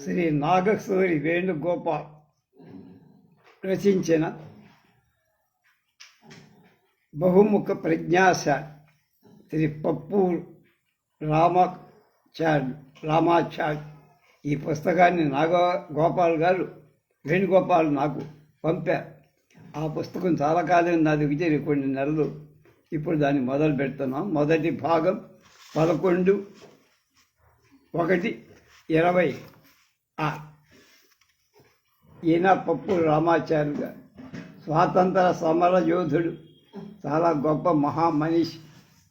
శ్రీ నాగసూరి వేణుగోపాల్ రచించిన బహుముఖ ప్రజ్ఞాశాలి శ్రీ పప్పూరు రామాచార్య ఈ పుస్తకాన్ని గోపాల్ గారు వేణుగోపాల్ నాకు పంపారు. ఆ పుస్తకం చాలా కాలం నా దగ్గర కొన్ని నెలలు. ఇప్పుడు దాన్ని మొదలు పెడుతున్నాం. మొదటి భాగం 11/1/26. ఈయన పప్పూరు రామాచార్య గారు స్వాతంత్ర సమర యోధుడు, చాలా గొప్ప మహామనిషి.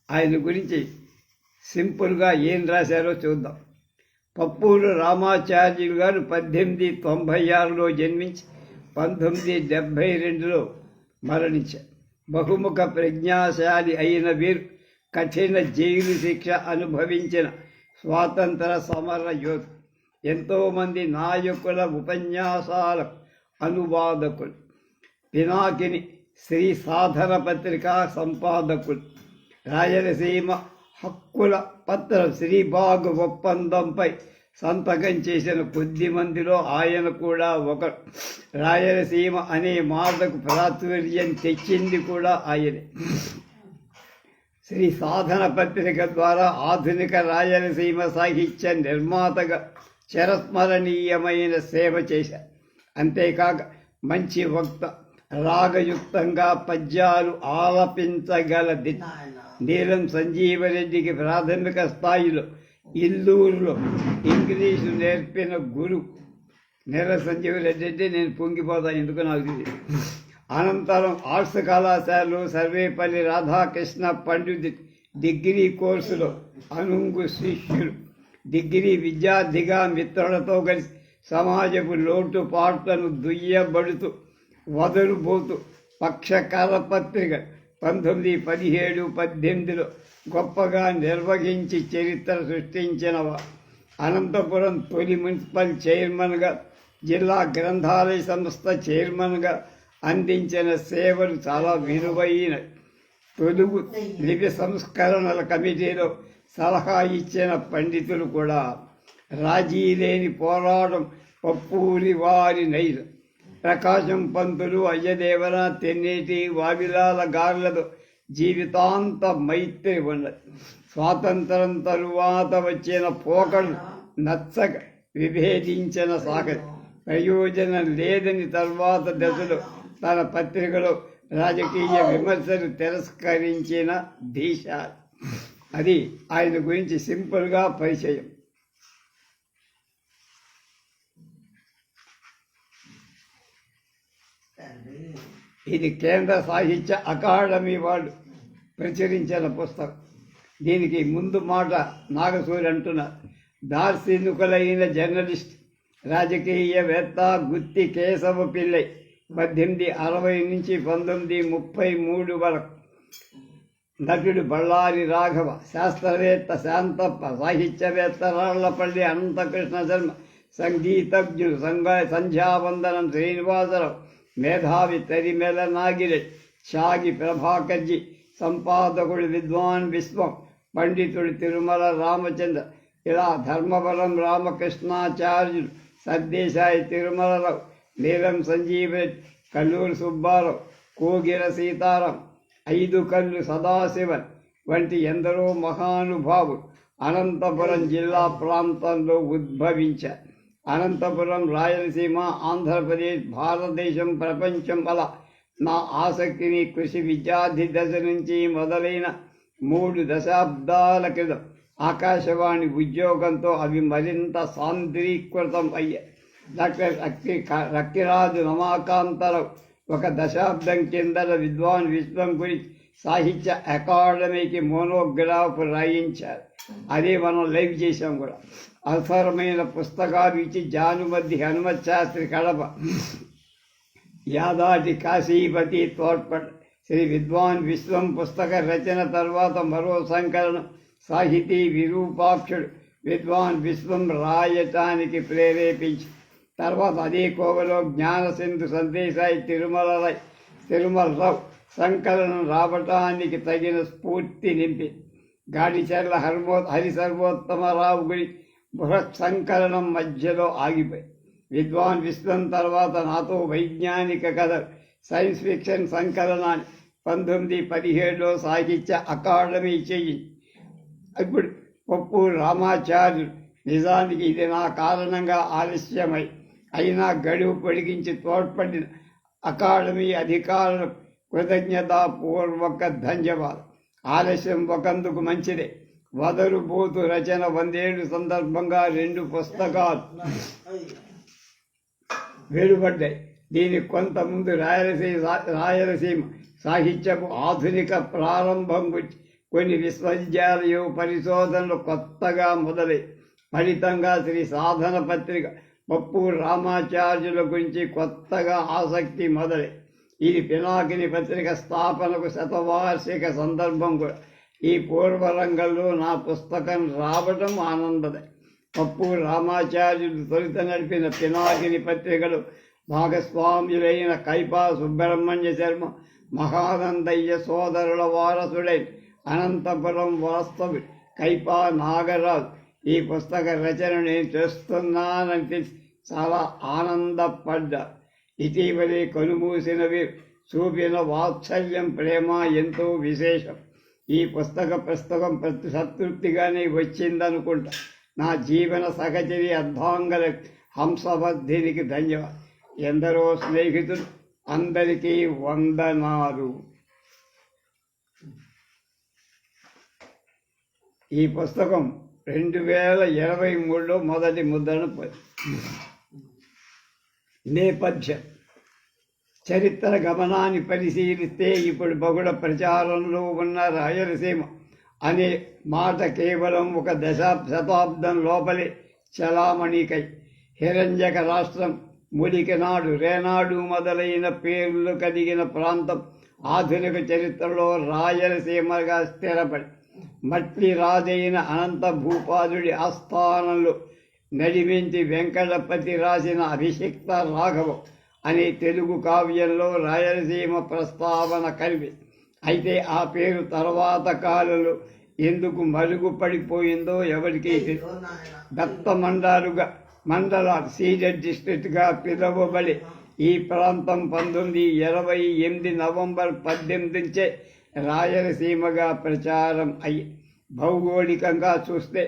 ఆయన గురించి సింపుల్గా ఏం రాశారో చూద్దాం. పప్పూరు రామాచార్యులు గారు 1896లో జన్మించి 1972లో మరణించారు. బహుముఖ ప్రజ్ఞాశాలి అయిన వీరు కఠిన జైలు శిక్ష అనుభవించిన స్వాతంత్ర సమర యోధుడు. ఎంతోమంది నాయకుల ఉపన్యాసాల అనువాదకులు, పినాకిని శ్రీ సాధన పత్రిక సంపాదకులు, రాయలసీమ హక్కుల పత్రం శ్రీబాగు ఒప్పందంపై సంతకం చేసిన కొద్ది మందిలో ఆయన కూడా ఒకరు. రాయలసీమ అనే మాటకు ప్రాచుర్యం తెచ్చింది కూడా ఆయనే. శ్రీ సాధన పత్రిక ద్వారా ఆధునిక రాయలసీమ సాహిత్య నిర్మాతగా చిరస్మరణీయమైన సేవ చేశారు. అంతేకాక మంచి వక్త, రాగయుక్తంగా పద్యాలు ఆలపించగల నీలం సంజీవరెడ్డికి ప్రాథమిక స్థాయిలో ఇల్లూరులో ఇంగ్లీషు నేర్పిన గురు. నీలం సంజీవరెడ్డి అంటే నేను పొంగిపోతాను, ఎందుకు నాకు తెలియదు. అనంతరం ఆర్ట్స్ కళాశాలలో సర్వేపల్లి రాధాకృష్ణ పండిత్ డిగ్రీ కోర్సులో అనుంగు శిష్యులు. డిగ్రీ విద్యార్థిగా మిత్రులతో కలిసి సమాజపు లోటుపాట్లను దుయ్యబడుతూ వదలుబోతూ పక్షకాల పత్రిక 1917, 18లో గొప్పగా నిర్వహించి చరిత్ర సృష్టించినవా. అనంతపురం తొలి మున్సిపల్ చైర్మన్గా, జిల్లా గ్రంథాలయ సంస్థ చైర్మన్గా అందించిన సేవలు చాలా విలువైనవి. తెలుగు లిపి సంస్కరణల కమిటీలో సలహా ఇచ్చిన పండితులు కూడా. రాజీ లేని పోరాటం పప్పూరి వారి నైజం. ప్రకాశం పంతులు, అయ్యదేవర, తెన్నేటి, వావిలాల గార్లతో జీవితాంత మైత్రి ఉన్నది. స్వాతంత్రం తరువాత వచ్చిన పోకడు నచ్చక విభేదించిన సాగతి. ప్రయోజనం లేదని తర్వాత దశలో తన పత్రికలో రాజకీయ విమర్శలు తిరస్కరించిన దేశ. అది ఆయన గురించి సింపుల్గా పరిచయం. ఇది కేంద్ర సాహిత్య అకాడమీ వాళ్ళు ప్రచురించిన పుస్తకం. దీనికి ముందు మాట నాగసూరి అంటున్నారు. దార్శనికులైన జర్నలిస్ట్, రాజకీయవేత్త గుత్తి కేశవ పిల్లై 1860 నుంచి 1933 వరకు. నటుడు బళ్ళారి రాఘవ, శాస్త్రవేత్త శాంతప్ప, సాహిత్యవేత్త రాళ్లపల్లి అనంతకృష్ణ శర్మ, సంగీతజ్ఞులు సంధ్యావందనం శ్రీనివాసరావు, మేధావి తరిమెల నాగిరెడ్డి, త్యాగి ప్రభాకర్జీ, సంపాదకుడు విద్వాన్ విశ్వం, పండితుడు తిరుమల రామచంద్ర, ఇలా ధర్మవరం రామకృష్ణాచార్యులు, సర్దేశాయి తిరుమలరావు, నీలం సంజీవరెడ్డి, కల్లూరు సుబ్బారావు, కోగిర సీతారాం, ఐదు కళ్ళు సదాశివన్ వంటి ఎందరో మహానుభావులు అనంతపురం జిల్లా ప్రాంతంలో ఉద్భవించారు. అనంతపురం, రాయలసీమ, ఆంధ్రప్రదేశ్, భారతదేశం, ప్రపంచం అలా నా ఆసక్తిని కృషి విద్యార్థి దశ నుంచి మొదలైన 3 దశాబ్దాల క్రితం ఆకాశవాణి ఉద్యోగంతో అవి మరింత సాంద్రీకృతం అయ్యాయి. డాక్టర్ రక్కిరాజు రమాకాంతరావు 1 దశాబ్దం కిందట విద్వాన్ విశ్వం గురించి సాహిత్య అకాడమీకి మోనోగ్రాఫ్ రాయించారు. అదే మనం లైవ్ చేసాం కూడా. అవసరమైన పుస్తకాలు ఇచ్చి జానుమద్ది హనుమత్ శాస్త్రి కడప, యాదాటి కాశీపతి తోడ్పడ. శ్రీ విద్వాన్ విశ్వం పుస్తక రచన తర్వాత మరో సంకలనం సాహితీ విరూపాక్షుడు విద్వాన్ విశ్వం రాయటానికి ప్రేరేపించి, తర్వాత అదే కోవలో జ్ఞానసింధు సందేశాయి తిరుమలరావు సంకలనం రావటానికి తగిన స్ఫూర్తి నింపి. గాడిచెర్ల హరిసర్వోత్తమరావు గురించి బృహత్ సంకలనం మధ్యలో ఆగిపోయి విద్వాన్ విశ్వం తర్వాత నాతో వైజ్ఞానిక కథలు సైన్స్ ఫిక్షన్ సంకలనాన్ని 1917లో సాహిత్య అకాడమీ చేయింది. ఇప్పుడు పప్పు రామాచార్యులు నిజానికి ఇది నా కారణంగా ఆలస్యమై అయినా గడువు పొడిగించి తోడ్పడిన అకాడమీ అధికారులకు కృతజ్ఞతాపూర్వక ధన్యవాదాలు. ఆలస్యం ఒకందుకు మంచిదే. వదరుబోతు రచన 100 ఏళ్ల సందర్భంగా 2 పుస్తకాలు వెలువడ్డాయి. దీనికి కొంత ముందు రాయలసీమ సాహిత్యపు ఆధునిక ప్రారంభం గురించి కొన్ని విశ్వవిద్యాలయ పరిశోధనలు కొత్తగా మొదలై ఫలితంగా శ్రీ సాధన పత్రిక పప్పు రామాచార్యుల గురించి కొత్తగా ఆసక్తి మొదలై ఇది పినాకిని పత్రిక స్థాపనకు శతవార్షిక సందర్భం కూడా. ఈ పూర్వరంగంలో నా పుస్తకం రావడం ఆనందమే. పప్పు రామాచార్యులు తొలుత నడిపిన పినాకిని పత్రికలు భాగస్వామ్యులైన కైపా సుబ్రహ్మణ్య శర్మ, మహానందయ్య సోదరుల వారసుడైన అనంతపురం వాస్తవి కైపా నాగరాజు ఈ పుస్తక రచన నేను చేస్తున్నానని తెలిసి చాలా ఆనందపడ్డా. ఇటీవలే కనుమూసినవి చూపిన వాత్సల్యం, ప్రేమ ఎంతో విశేషం. ఈ పుస్తకం సంతృప్తిగానే వచ్చిందనుకుంటా. నా జీవన సహచరి అర్ధాంగల హంసవర్ధినికి ధన్యవాదాలు. ఎందరో స్నేహితులు, అందరికీ వందనాలు. ఈ పుస్తకం 2023లో మొదటి ముద్రణ. నేపథ్యం: చరిత్ర గమనాన్ని పరిశీలిస్తే ఇప్పుడు బహుళ ప్రచారంలో ఉన్న రాయలసీమ అనే మాట కేవలం ఒక శతాబ్దం లోపలే చలామణికై హిరంజక రాష్ట్రం, ములికినాడు, రేనాడు మొదలైన పేర్లు కలిగిన ప్రాంతం ఆధునిక చరిత్రలో రాయలసీమగా స్థిరపడి మట్లి రాజైన అనంత భూపాదుడి ఆస్థానంలో నడిమించి వెంకటపతి రాసిన అభిషిక్త రాఘవం అనే తెలుగు కావ్యంలో రాయలసీమ ప్రస్తావన కలిపి. అయితే ఆ పేరు తర్వాత కాలంలో ఎందుకు మరుగుపడిపోయిందో ఎవరికీ తెలియదు. దత్త మండలాలు సీడెడ్ డిస్ట్రిక్ట్గా పిలువబడి ఈ ప్రాంతం 1928 నవంబర్ 18 నుంచే రాయలసీమగా ప్రచారం అయ్యి. భౌగోళికంగా చూస్తే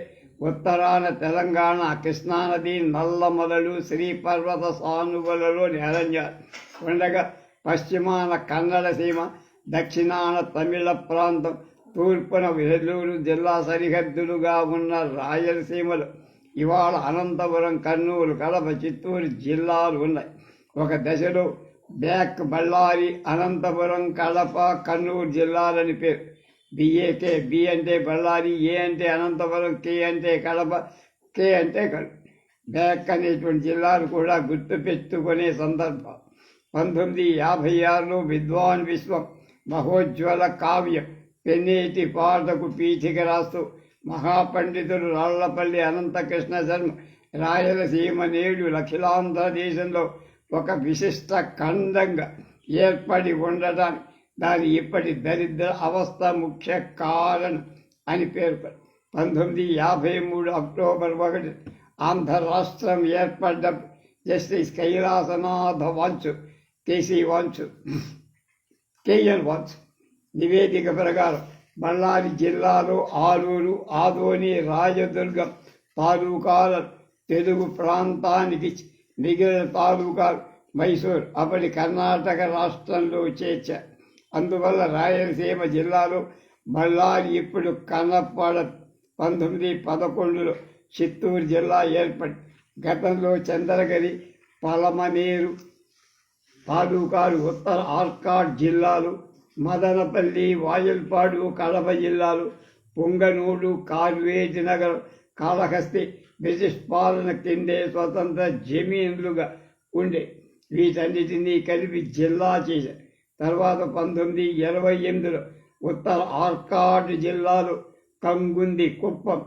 ఉత్తరాన తెలంగాణ కృష్ణానది, నల్లమలలు, శ్రీపర్వత సానువులలోని అరణ్యాలు ఉండగా పశ్చిమాన కన్నడ సీమ, దక్షిణాన తమిళ ప్రాంతం, తూర్పున వెల్లూరు జిల్లా సరిహద్దులుగా ఉన్న రాయలసీమలో ఇవాళ అనంతపురం, కర్నూలు, కడప, చిత్తూరు జిల్లాలు ఉన్నాయి. ఒక దశలో బ్యాక్ బళ్ళారి, అనంతపురం, కడప, కర్నూలు జిల్లాలని పేరు. బిఏకే, బి అంటే బళ్ళారి, ఏ అంటే అనంతపురం, కే అంటే కడప, కే అంటే కడప. బ్యాక్ అనేటువంటి జిల్లాలు కూడా గుర్తుపెట్టుకునే సందర్భం. 1956లో విద్వాన్ విశ్వం మహోజ్వల కావ్యం పెన్నేటి పాటకు పీఠిక రాస్తూ మహాపండితుడు రాళ్లపల్లి అనంతకృష్ణ శర్మ రాయలసీమ నేడు అఖిలాంధ్రదేశంలో ఒక విశిష్ట ఖండంగా ఏర్పడి ఉండటానికి దాని ఇప్పటి దరిద్ర అవస్థ ముఖ్య కారణం అని పేర్కొన్నారు. 1953 అక్టోబర్ 1 ఆంధ్ర రాష్ట్రం ఏర్పడ్డ జస్టిస్ కైలాసనాథ వాంచు, కేఎన్ వాంచు నివేదిక ప్రకారం బళ్ళారి జిల్లాలో ఆలూరు, ఆదోని, రాయదుర్గం తాలూకాల తెలుగు ప్రాంతానికి మిగిలిన తాలూకాలు మైసూర్ అప్పటి కర్ణాటక రాష్ట్రంలో చేర్చారు. అందువల్ల రాయలసీమ జిల్లాలో బళ్ళారి ఇప్పుడు కనపడదు. 1911లో చిత్తూరు జిల్లా ఏర్పడి గతంలో చంద్రగిరి, పలమనేరు తాలూకాలు ఉత్తర ఆర్కాడ్ జిల్లాలు, మదనపల్లి, వాయల్పాడు కడప జిల్లాలు, పొంగనూరు, కార్వేటి నగరం, కాళహస్తి బ్రిటిష్ పాలన కిందే స్వతంత్ర జమీన్లుగా ఉండే. వీటన్నిటినీ కలిపి జిల్లా చేశారు. తర్వాత 1928లో ఉత్తర ఆర్కాడ్ జిల్లాలో కంగుంది, కుప్పం,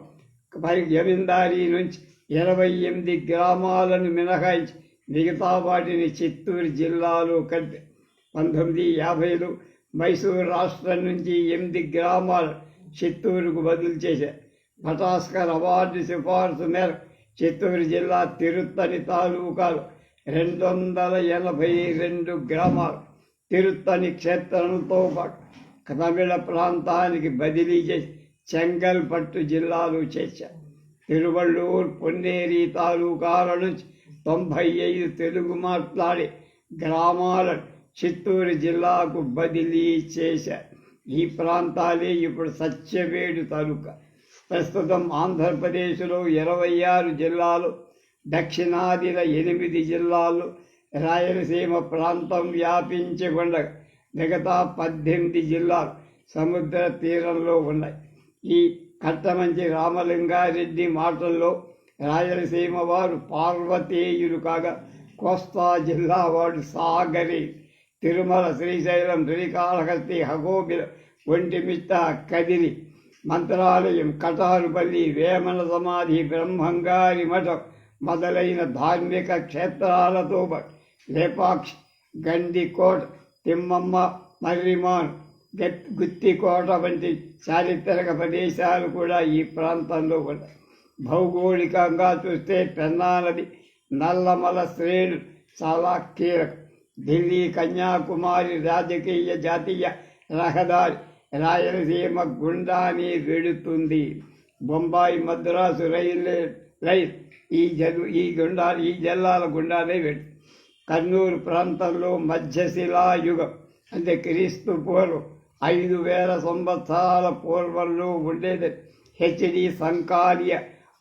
జమీందారీ నుంచి 28 గ్రామాలను మినహాయించి మిగతా వాటిని చిత్తూరు జిల్లాలో కలిపి 1950లో మైసూరు రాష్ట్రం నుంచి 8 గ్రామాలు చిత్తూరుకు బదిలీ చేశారు. పటాస్కర్ అవార్డు సిఫార్సు మేరకు చిత్తూరు జిల్లా తిరుత్తణి తాలూకాలు 282 గ్రామాలు తిరుత్తణి క్షేత్రంతో పాటు తమిళ ప్రాంతానికి బదిలీ చేసి చెంగల్పట్టు జిల్లాలు చేశారు. తిరువళ్ళూరు, పొన్నేరి తాలూకాల నుంచి 95 తెలుగు మాట్లాడే గ్రామాలను చిత్తూరు జిల్లాకు బదిలీ చేశారు. ఈ ప్రాంతాలే ఇప్పుడు సత్యవేడు తాలూకా. ప్రస్తుతం ఆంధ్రప్రదేశ్లో 26 జిల్లాలు, దక్షిణాదిన 8 జిల్లాలు, రాయలసీమ ప్రాంతం వ్యాపించి ఉండగా మిగతా 18 జిల్లాలు సముద్ర తీరంలో ఉన్నాయి. ఈ కట్టమంచి రామలింగారెడ్డి మాటల్లో రాయలసీమ వారు పార్వతీయులు కాగా కోస్తా జిల్లా వాడు సాగరి. తిరుమల, శ్రీశైలం, శ్రీకాళహస్తి, హగోబిల, ఒంటిమిట్ట, కదిరి, మంత్రాలయం, కటారుపల్లి, వేమన సమాధి, బ్రహ్మంగారి మఠం మొదలైన ధార్మిక క్షేత్రాలతో లేపాక్షి, గండికోట, తిమ్మమ్మ, మర్రిమాను, గుత్తికోట వంటి చారిత్రక ప్రదేశాలు కూడా ఈ ప్రాంతంలో ఉన్నాయి. భౌగోళికంగా చూస్తే పెన్నా నది, నల్లమల శ్రేణులు చాలా కీలకం. ఢిల్లీ, కన్యాకుమారి రాజకీయ జాతీయ రహదారి రాయలసీమ గుండానే వెడుతుంది. బొంబాయి, మద్రాసు రైలు ఈ జిల్లాల గుండానే వెడు. కర్నూలు ప్రాంతంలో మధ్యశిలాయుగం అంటే క్రీస్తు పూర్వం 5000 సంవత్సరాల పూర్వంలో ఉండేది హెచ్డి సంకార్య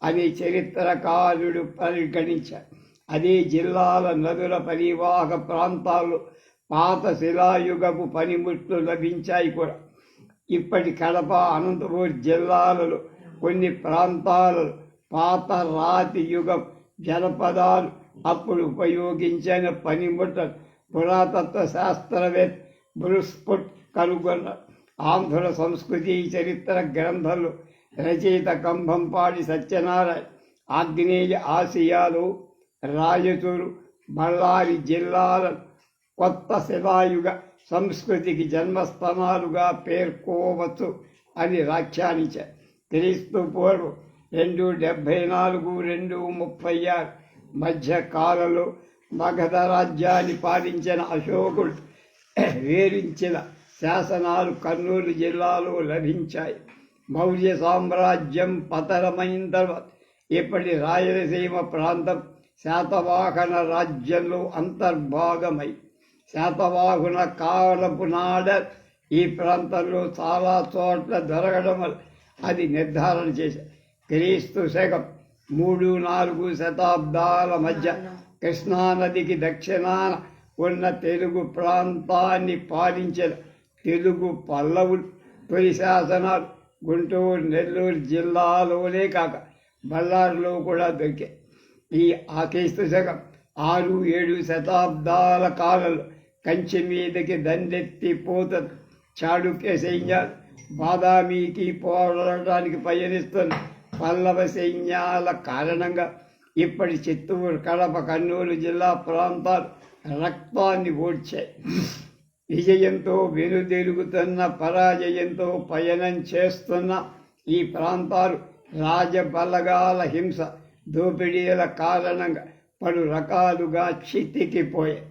అని చరిత్రకారుడు పరిగణించారు. అదే జిల్లాల నదుల పరివాహక ప్రాంతాల్లో పాత శిలాయుగపు పనిముట్లు లభించాయి కూడా. ఇప్పటి కడప, అనంతపురం జిల్లాలలో కొన్ని ప్రాంతాలలో పాత రాతి యుగం జనపదాలు అప్పుడు ఉపయోగించిన పనిముట్లను పురాతత్వ శాస్త్రవేత్త బ్రూస్ఫుట్ కనుగొన్నారు. ఆంధ్ర సంస్కృతి చరిత్ర గ్రంథంలో రచయిత కంభంపాడి సత్యనారాయణ ఆగ్నేయ ఆసియాలో రాయచూరు, బళ్ళారి జిల్లాలను కొత్త శిలాయుగ సంస్కృతికి జన్మస్థానాలుగా పేర్కోవచ్చు అని వ్యాఖ్యానించారు. క్రీస్తు పూర్వం 274-236 మధ్య కాలంలో మగధ రాజ్యాన్ని పాలించిన అశోకుడు వేరించిన శాసనాలు కర్నూలు జిల్లాలో లభించాయి. మౌర్య సామ్రాజ్యం పతనమైన తర్వాత ఇప్పటి రాయలసీమ ప్రాంతం శాతవాహన రాజ్యంలో అంతర్భాగమై శాతవాహన కాలపు నాడ ఈ ప్రాంతంలో చాలా చోట్ల దొరకడం వల్ల అది నిర్ధారణ చేశారు. క్రీస్తు శకం 3-4 శతాబ్దాల మధ్య కృష్ణానదికి దక్షిణాన ఉన్న తెలుగు ప్రాంతాన్ని పాలించిన తెలుగు పల్లవులు తొలి శాసనాలు గుంటూరు, నెల్లూరు జిల్లాలోనే కాక బళ్ళారిలో కూడా దొరికాయి. ఈ క్రీస్తు శకం 6-7 శతాబ్దాల కాలంలో కంచి మీదకి దండెత్తిపోతుంది. చాళుక్య సైన్యాలు బాదామికి పోరాడడానికి పయనిస్తున్న పల్లవ సైన్యాల కారణంగా ఇప్పటి చిత్తూరు, కడప, కర్నూలు జిల్లా ప్రాంతాలు రక్తాన్ని ఓడ్చాయి. విజయంతో వెనుదిరుగుతున్న, పరాజయంతో పయనం చేస్తున్న ఈ ప్రాంతాలు రాజబలగాల హింస, దోపిడీల కారణంగా పలు రకాలుగా చితికిపోయాయి.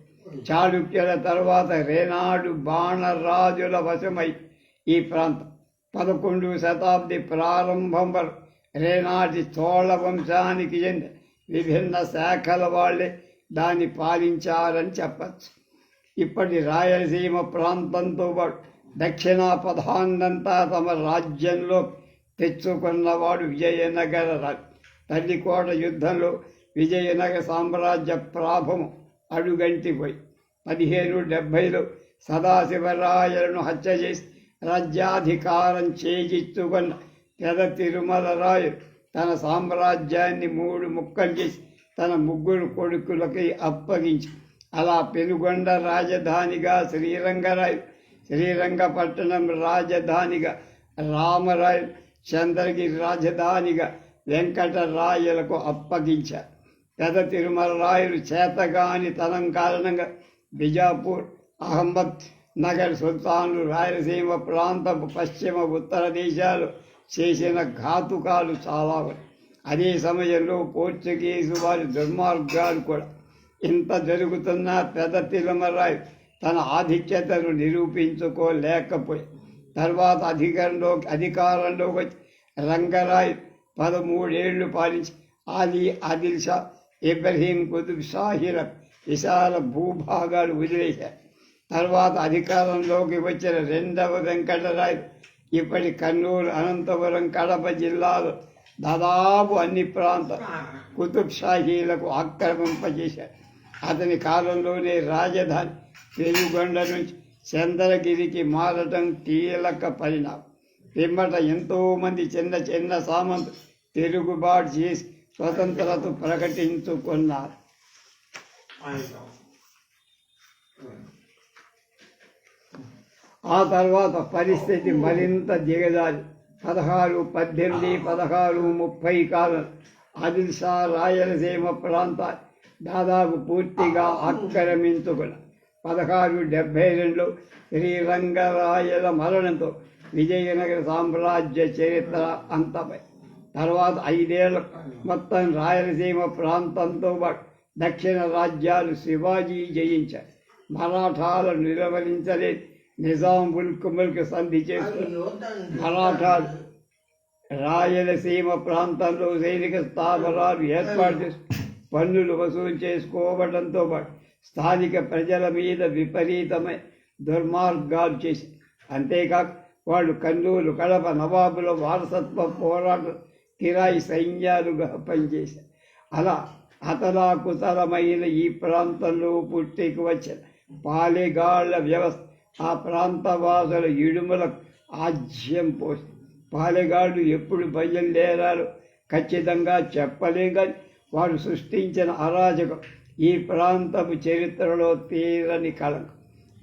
చాళుక్యుల తర్వాత రేనాడు బాణరాజుల వశమై ఈ ప్రాంతం 11వ శతాబ్ది ప్రారంభం వరకు రేనాటి చోళ వంశానికి చెందిన విభిన్న శాఖల వాళ్ళే దాన్ని పాలించారని చెప్పచ్చు. ఇప్పటి రాయలసీమ ప్రాంతంతో పాటు దక్షిణాపథాన్నంతా తమ రాజ్యంలో తెచ్చుకున్నవాడు విజయనగర రాజు. తల్లికోట యుద్ధంలో విజయనగర సామ్రాజ్య ప్రాభము అడుగంటిపోయి 1570లో సదాశివరాయలను హత్య చేసి రాజ్యాధికారం చేజిచ్చుకున్న పెద తిరుమల రాయలు తన సామ్రాజ్యాన్ని 3 ముక్కలు చేసి తన 3 కొడుకులకి అప్పగించి అలా పెనుగొండ రాజధానిగా శ్రీరంగరాయలు, శ్రీరంగపట్టణం రాజధానిగా రామరాయలు, చంద్రగిరి రాజధానిగా వెంకటరాయలకు అప్పగించారు. పెద తిరుమల రాయలు చేతగాని తనం కారణంగా బిజాపూర్, అహ్మద్ నగర్ సుల్తాన్లు రాయలసీమ ప్రాంతపు పశ్చిమ ఉత్తర దేశాలు చేసిన ఘాతుకాలు చాలా ఉన్నాయి. అదే సమయంలో పోర్చుగీసు వారి దుర్మార్గాలు కూడా ఇంత జరుగుతున్నా పెద్ద తిరుమరాయు తన ఆధిక్యతను నిరూపించుకోలేకపోయి తర్వాత అధికారంలోకి వచ్చి రంగరాయ్ 13 ఏళ్లు పాలించి ఆదిల్ షా, ఇబ్రహీం కుతుబ్ షాహీల విశాల భూభాగాలు వదిలేశారు. తర్వాత అధికారంలోకి వచ్చిన రెండవ వెంకటరాయలు ఇప్పటి కర్నూలు, అనంతపురం, కడప జిల్లాలో దాదాపు అన్ని ప్రాంతాలు కుతుబ్ షాహీలకు ఆక్రమింపజేశారు. అతని కాలంలోనే రాజధాని వెలుగొండ నుంచి చంద్రగిరికి మారటం కీలక పరిణామం. పిమ్మట ఎంతోమంది చిన్న చిన్న సామంతులు తిరుగుబాటు చేసి స్వతంత్రత ప్రకటించుకున్నారు. ఆ తర్వాత పరిస్థితి మరింత దిగజారి 1618, 1630 కాలం ఆదిల్ షా రాయలసీమ ప్రాంతాన్ని దాదాపు పూర్తిగా ఆక్రమించుకున్న 1672లో శ్రీరంగరాయల మరణంతో విజయనగర సామ్రాజ్య చరిత్ర అంతమై తర్వాత 5 ఏళ్ల మొత్తం రాయలసీమ ప్రాంతంతో పాటు దక్షిణ రాజ్యాలు శివాజీ జయించారు. మరాఠాలను నిలవరించలేదు. నిజాం ముల్క్ సంధి చేసుకుని మరాఠాలు రాయలసీమ ప్రాంతంలో సైనిక స్థావరాలు ఏర్పాటు చేసి పన్నులు వసూలు చేసుకోవడంతో పాటు స్థానిక ప్రజల మీద విపరీతమైన దుర్మార్గాలు చేసి అంతేకాక వాళ్ళు కర్నూలు, కడప నవాబుల వారసత్వ పోరాట కిరాయి సైన్యాలుగా పనిచేశారు. అలా అతలాకుతలమైన ఈ ప్రాంతంలో పుట్టికి వచ్చిన పాలెగాళ్ల వ్యవస్థ ఆ ప్రాంతవాసుల ఇడుములకు ఆజ్యం పోసి పాలెగాళ్ళు ఎప్పుడు బయలుదేరారో ఖచ్చితంగా చెప్పలేం. కానీ వారు సృష్టించిన అరాజకం ఈ ప్రాంతపు చరిత్రలో తీరని కళంకం.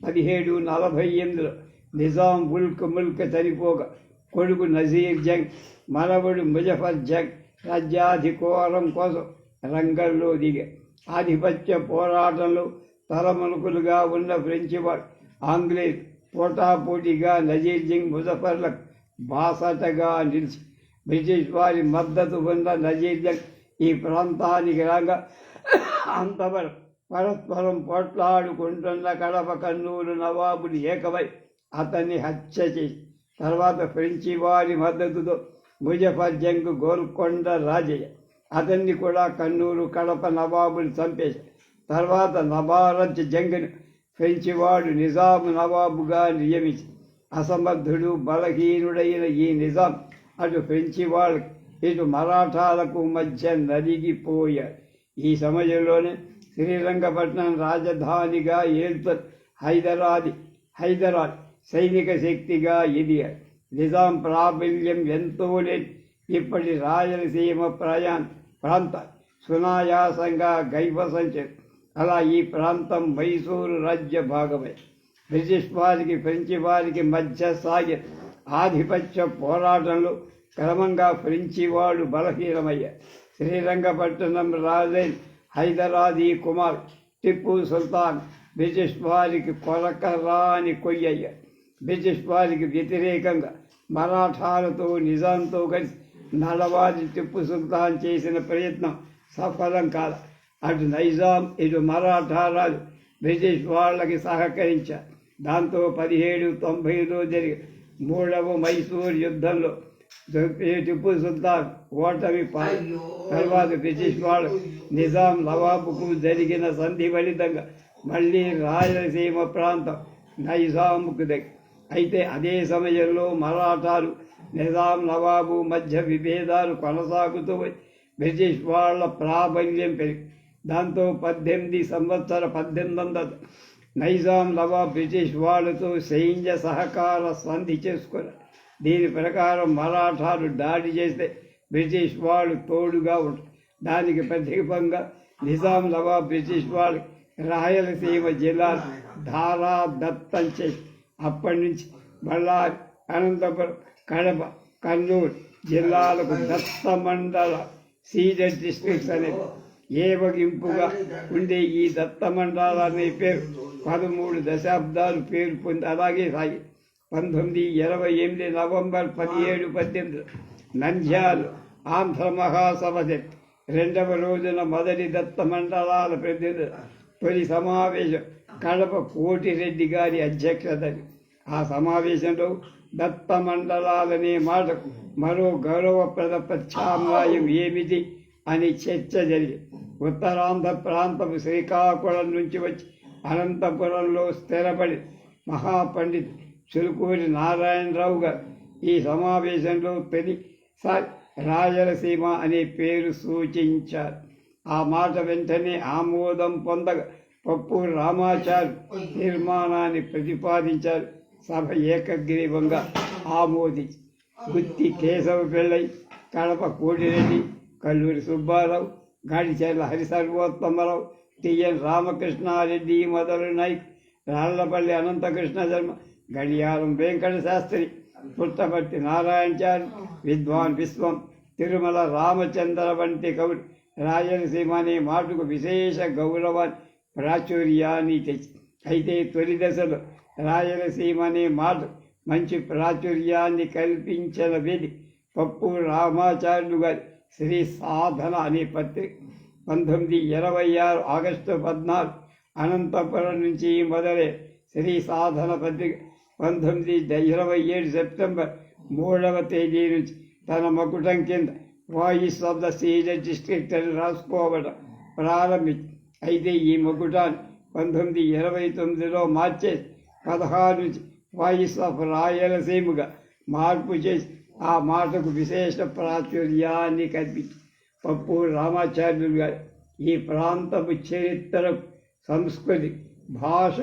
1748లో నిజాం ముల్క్ చనిపోగా కొడుకు నజీర్ జంగ్, మనవడు ముజఫర్ జంగ్ రాజ్యాధికారం కోసం రంగంలో దిగారు. ఆధిపత్య పోరాటంలో తలమునకులుగా ఉన్న ఫ్రెంచి వాడు ఆంగ్లేయులు పోటాపోటీగా నజీర్ జంగ్, ముజఫర్లకు బాసటగా నిలిచి బ్రిటిష్ వారి మద్దతు ఉన్న నజీర్ జంగ్ ఈ ప్రాంతానికి రాగా అంతవరకు పరస్పరం పోట్లాడుకుంటున్న కడప, కర్నూలు నవాబులు ఏకమై అతన్ని హత్య చేసి తర్వాత ఫ్రెంచి వారి మద్దతుతో ముజఫర్ జంగ్ గోల్కొండ రాజయ్య అతన్ని కూడా కర్నూలు, కడప నవాబులు చంపేశారు. తర్వాత నవారజ్ జంగ్ను ఫ్రెంచి వాడు నిజాం నవాబుగా నియమించి అసమర్థుడు, బలహీనుడైన ఈ నిజాం అటు ఫ్రెంచి వాళ్ళకి ఇటు మరాఠాలకు మధ్య నలిగిపోయాడు. ఈ సమయంలోనే శ్రీరంగపట్నం రాజధానిగా ఏల్తున్న హైదరాబాద్ సైనిక శక్తిగా ఎదిగాడు. నిజాం ప్రాబల్యం ఎంతో లేదు. ఇప్పటి రాయలసీమ ప్రాంతాలు సునాయాసంగా కైవసం చేశారు. అలా ఈ ప్రాంతం మైసూరు రాజ్య భాగమై బ్రిటిష్ వారికి, ఫ్రెంచి వారికి మధ్య సాగిన ఆధిపత్య పోరాటంలో క్రమంగా ఫ్రెంచి వాడు బలహీనమయ్యారు. శ్రీరంగపట్టణం రాజైన హైదరాబాదీ కుమార్ టిప్పు సుల్తాన్ బ్రిటిష్ వారికి కొరకరాని కొయ్యయ్యారు. బ్రిటిష్ వారికి వ్యతిరేకంగా మరాఠాలతో, నిజాంతో కలిసి నలవాది టిప్పు సుల్తాన్ చేసిన ప్రయత్నం సఫలం కాల. అటు నైజాం, ఇటు మరాఠారాలు బ్రిటిష్ వాళ్ళకి సహకరించారు. దాంతో 1790లో జరిగిన 3వ మైసూర్ యుద్ధంలో టిప్పు సుల్తాన్ ఓటమి పాలు. తర్వాత బ్రిటిష్ వాళ్ళు నిజాం నవాబుకు జరిగిన సంధి ఫలితంగా మళ్ళీ రాయలసీమ ప్రాంతం నైజాంకు దగ్గర. అయితే అదే సమయంలో మరాఠాలు, నిజాం నవాబు మధ్య విభేదాలు కొనసాగుతూ బ్రిటిష్ వాళ్ళ ప్రాబల్యం పెరిగి దాంతో 1800 నైజాం నవాబ్ బ్రిటిష్ వాళ్ళతో సైన్య సహకార సంధి చేసుకున్నారు. దీని ప్రకారం మరాఠాలు దాడి చేస్తే బ్రిటిష్ వాళ్ళు తోడుగా ఉంటారు. దానికి ప్రతిరూపంగా నిజాం నవాబ్ బ్రిటిష్ వాళ్ళు రాయలసీమ జిల్లాలు ధారా దత్తం చేసి అప్పటి నుంచి బళ్ళారి, అనంతపురం, కడప, కర్నూలు జిల్లాలకు దత్త మండల సీడెడ్ డిస్ట్రిక్ట్స్ అనేది ఏవగింపుగా ఉండే ఈ దత్త మండలాలు అనే పేరు 13 దశాబ్దాలు పేరు పొంది అలాగే సాగి 1928 నవంబర్ 17, 18 నంద్యాల ఆంధ్ర మహాసభ రెండవ రోజున మొదటి దత్త మండలాల ప్రతినిధుల తొలి సమావేశం కడప కోటిరెడ్డి గారి అధ్యక్షతని. ఆ సమావేశంలో దత్త మండలాలనే మాటకు మరో గౌరవప్రద ప్రత్యామ్నాయం ఏమిటి అని చర్చ జరిగి ఉత్తరాంధ్ర ప్రాంతపు శ్రీకాకుళం నుంచి వచ్చి అనంతపురంలో స్థిరపడి మహాపండిత్ చులుకూరి నారాయణరావు గారు ఈ సమావేశంలో తొలిసారి రాయలసీమ అనే పేరు సూచించారు. ఆ మాట వెంటనే ఆమోదం పొందగా పప్పూరు రామాచారి తీర్మానాన్ని ప్రతిపాదించారు. సభ ఏకగ్రీవంగా ఆమోదించి గుత్తి కేశవ పిళ్ళై, కడప కోటిరెడ్డి, కల్లూరి సుబ్బారావు, గాడిచెర్ల హరిసర్వోత్తమరావు, టిఎన్ రామకృష్ణారెడ్డి మొదలు నాయకు, రాళ్లపల్లి అనంతకృష్ణ శర్మ, గడియారం వెంకట శాస్త్రి, పుట్టపర్తి నారాయణచారి, విద్వాన్ విశ్వం, తిరుమల రామచంద్ర వంటి కవులు రాయలసీమ అనే మాటకు విశేష గౌరవాన్ని ప్రాచుర్యాన్ని తెచ్చి, అయితే తొలి దశలో రాయలసీమ అనే మాట మంచి ప్రాచుర్యాన్ని కల్పించిన వేది పప్పూరు రామాచార్యులు గారి శ్రీ సాధన అనే పత్రిక 1926 ఆగస్టు 14 అనంతపురం నుంచి మొదలై శ్రీ సాధన పత్రిక 1927 సెప్టెంబర్ 3వ తేదీ నుంచి తన మకుటం కింద voice of the senior district అని రాసుకోవడం ప్రారంభించి, అయితే ఈ మకుటాన్ని 1929లో మార్చేసి 16 నుంచి వాయిస్ ఆఫ్ రాయలసీమగా మార్పు చేసి ఆ మాటకు విశేష ప్రాచుర్యాన్ని కల్పించి పప్పూరు రామాచార్యులు గారు ఈ ప్రాంతపు చరిత్రకు, సంస్కృతి, భాష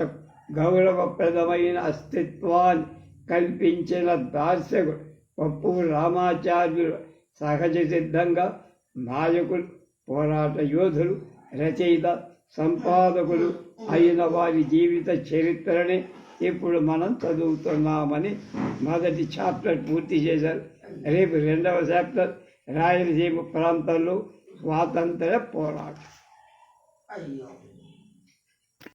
గౌరవప్రదమైన అస్తిత్వాన్ని కల్పించిన దార్శకుడు పప్పూరు రామాచార్యులు సహజ సిద్ధంగా నాయకులు, పోరాట యోధులు, రచయిత, సంపాదకులు అయిన వారి జీవిత చరిత్రని ఇప్పుడు మనం చదువుతున్నామని మొదటి చాప్టర్ పూర్తి చేశారు. రేపు 2వ చాప్టర్ రాయలసీమ ప్రాంతంలో స్వాతంత్ర పోరాటం.